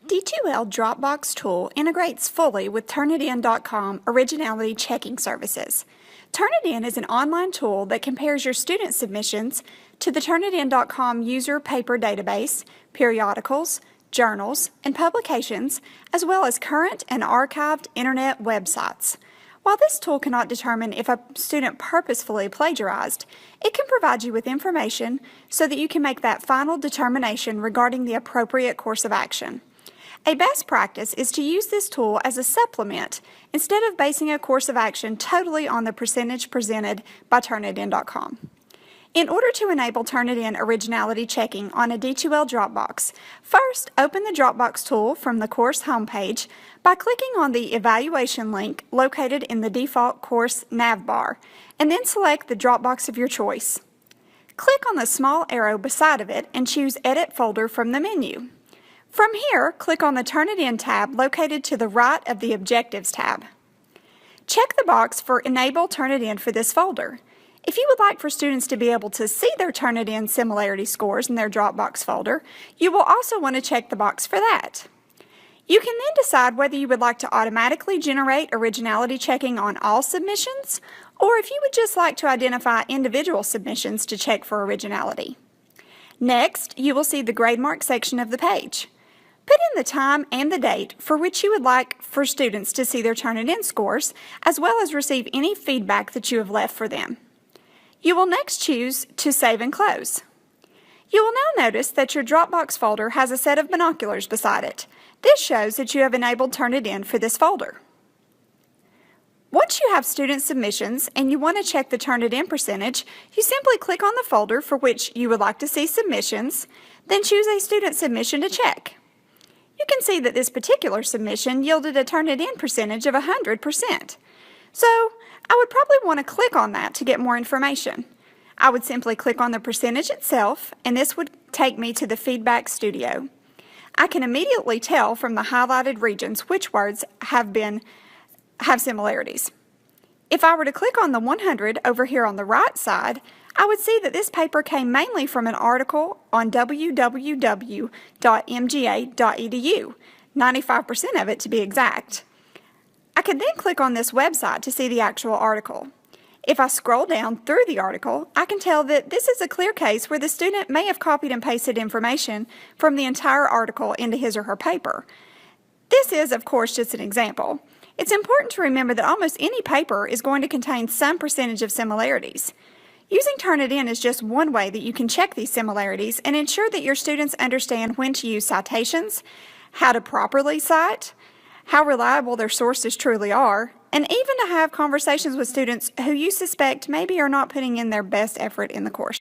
D2L Dropbox tool integrates fully with Turnitin.com Originality checking services. Turnitin is an online tool that compares your student submissions to the Turnitin.com user paper database, periodicals, journals, and publications, as well as current and archived internet websites. While this tool cannot determine if a student purposefully plagiarized, it can provide you with information so that you can make that final determination regarding the appropriate course of action. A best practice is to use this tool as a supplement instead of basing a course of action totally on the percentage presented by Turnitin.com. In order to enable Turnitin originality checking on a D2L Dropbox, first open the Dropbox tool from the course homepage by clicking on the evaluation link located in the default course navbar, and then select the Dropbox of your choice. Click on the small arrow beside of it and choose Edit Folder from the menu. From here, click on the Turnitin tab located to the right of the Objectives tab. Check the box for Enable Turnitin for this folder. If you would like for students to be able to see their Turnitin similarity scores in their Dropbox folder, you will also want to check the box for that. You can then decide whether you would like to automatically generate originality checking on all submissions, or if you would just like to identify individual submissions to check for originality. Next, you will see the grade mark section of the page. Put in the time and the date for which you would like for students to see their Turnitin scores, as well as receive any feedback that you have left for them. You will next choose to Save and Close. You will now notice that your Dropbox folder has a set of binoculars beside it. This shows that you have enabled Turnitin for this folder. Once you have student submissions and you want to check the Turnitin percentage, you simply click on the folder for which you would like to see submissions, then choose a student submission to check. You can see that this particular submission yielded a Turnitin percentage of 100%. So, I would probably want to click on that to get more information. I would simply click on the percentage itself, and this would take me to the Feedback Studio. I can immediately tell from the highlighted regions which words have similarities. If I were to click on the 100 over here on the right side, I would see that this paper came mainly from an article on www.mga.edu, 95% of it to be exact. I could then click on this website to see the actual article. If I scroll down through the article, I can tell that this is a clear case where the student may have copied and pasted information from the entire article into his or her paper. This is, of course, just an example. It's important to remember that almost any paper is going to contain some percentage of similarities. Using Turnitin is just one way that you can check these similarities and ensure that your students understand when to use citations, how to properly cite, how reliable their sources truly are, and even to have conversations with students who you suspect maybe are not putting in their best effort in the course.